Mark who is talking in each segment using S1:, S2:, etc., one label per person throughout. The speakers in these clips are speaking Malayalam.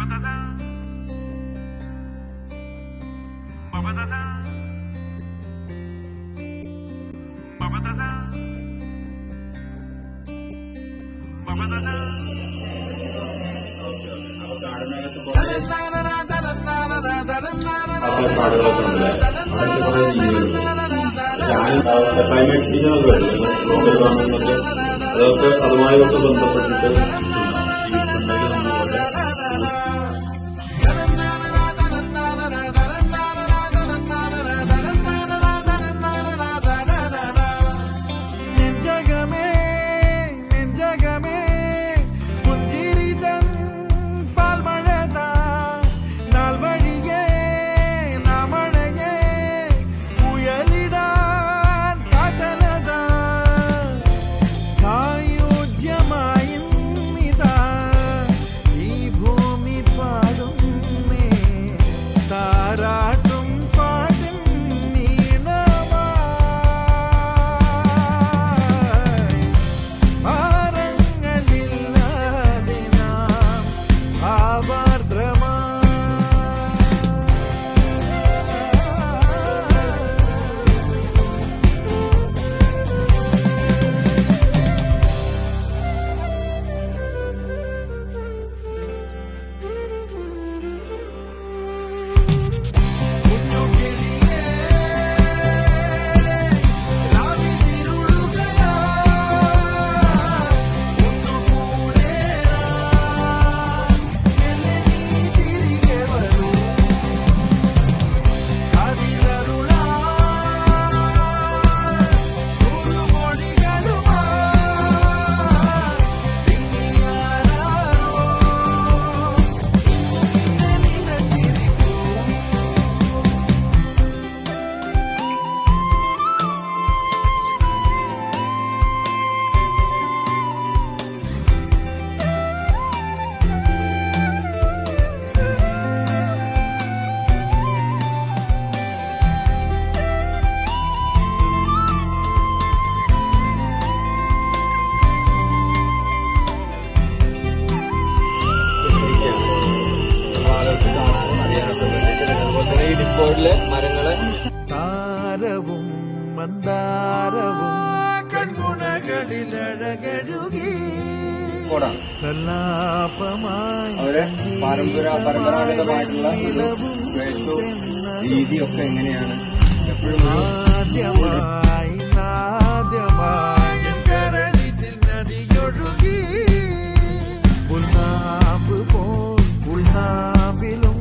S1: കാടുകളൊക്കെ ഉണ്ടല്ലേ, അവിടെയൊക്കെ കുറെ ജീവികളുണ്ട്. ക്ലൈമറ്റ് ചേഞ്ച് ഗ്ലോബൽ വാർമിംഗ് ഒക്കെ അതൊക്കെ അതുമായൊക്കെ ബന്ധപ്പെട്ടിട്ട് മരങ്ങള്
S2: താരവും മന്ദാരവും കൺമുണകളിലഴകഴുകി
S1: അവരെ പരമ്പരാഗതമായിട്ടുള്ള രീതിയൊക്കെ എങ്ങനെയാണ് എപ്പോഴും
S2: ആദ്യമായി കരളിൽ നദിയൊഴുകി ഉൾനാമ്പ് പോൽ ഉൾനാമ്പിലും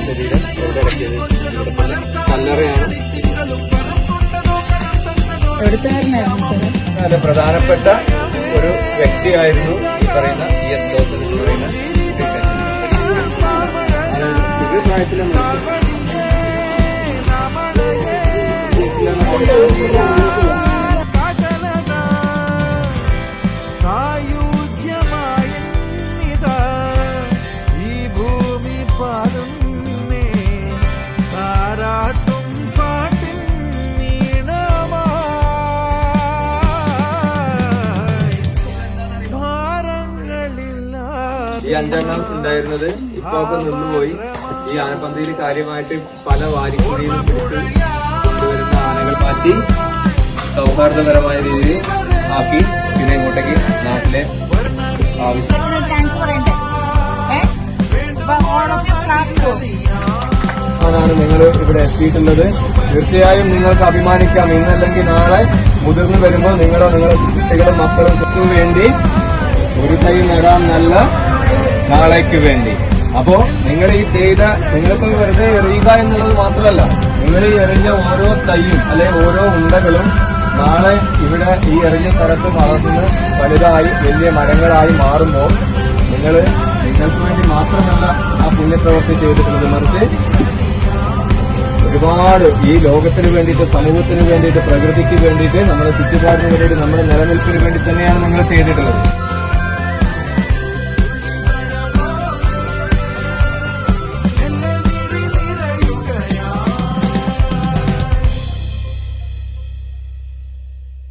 S1: ശരീരം കല്ലറയാണ്. വളരെ പ്രധാനപ്പെട്ട ഒരു വ്യക്തിയായിരുന്നു ഈ പറയുന്ന തോമസ് എന്ന് പറയുന്ന ചെറിയ പ്രായത്തിലെ ഈ 5 ഉണ്ടായിരുന്നത് ഇപ്പൊ ഒക്കെ നിന്നുപോയി. ഈ ആനപ്പന്തയിൽ കാര്യമായിട്ട് പല വാരിക്കുഴിയിലും പിടിച്ച് കൊണ്ടുവരുന്ന ആനകൾ മാറ്റി സൗഹാർദ്ദപരമായ രീതിയിൽ ആക്കി പിന്നെ ഇങ്ങോട്ടേക്ക് നാട്ടിലെ ആവശ്യമാണ് നിങ്ങൾ ഇവിടെ എത്തിയിട്ടുള്ളത്. തീർച്ചയായും നിങ്ങൾക്ക് അഭിമാനിക്കാം. ഇന്നല്ലെങ്കിൽ നാളെ മുതിർന്നു വരുമ്പോൾ നിങ്ങളുടെ കുട്ടികളും മക്കളും വേണ്ടി ഒരു തൈ നടാൻ നല്ല നാളേക്ക് വേണ്ടി. അപ്പോ നിങ്ങൾ ഈ ചെയ്ത നിങ്ങൾക്ക് വെറുതെ എറിയുക എന്നുള്ളത് മാത്രമല്ല, നിങ്ങൾ ഈ എറിഞ്ഞ ഓരോ തൈയും അല്ലെങ്കിൽ ഓരോ ഉണ്ടകളും നാളെ ഇവിടെ ഈ എറിഞ്ഞ സ്ഥലത്ത് വളർന്ന് വലുതായി വലിയ മരങ്ങളായി മാറുമ്പോൾ നിങ്ങൾക്ക് വേണ്ടി മാത്രമല്ല ആ പുണ്യപ്രവൃത്തി ചെയ്തിട്ടുള്ളത്, മറിച്ച് ഒരുപാട് ഈ ലോകത്തിന് വേണ്ടിയിട്ട്, സമൂഹത്തിന് വേണ്ടിയിട്ട്, പ്രകൃതിക്ക് വേണ്ടിയിട്ട്, നമ്മുടെ ചുറ്റുപാടിന് വേണ്ടിയിട്ട്, നമ്മുടെ നിലനിൽപ്പിന് വേണ്ടി തന്നെയാണ് നിങ്ങൾ ചെയ്തിട്ടുള്ളത്.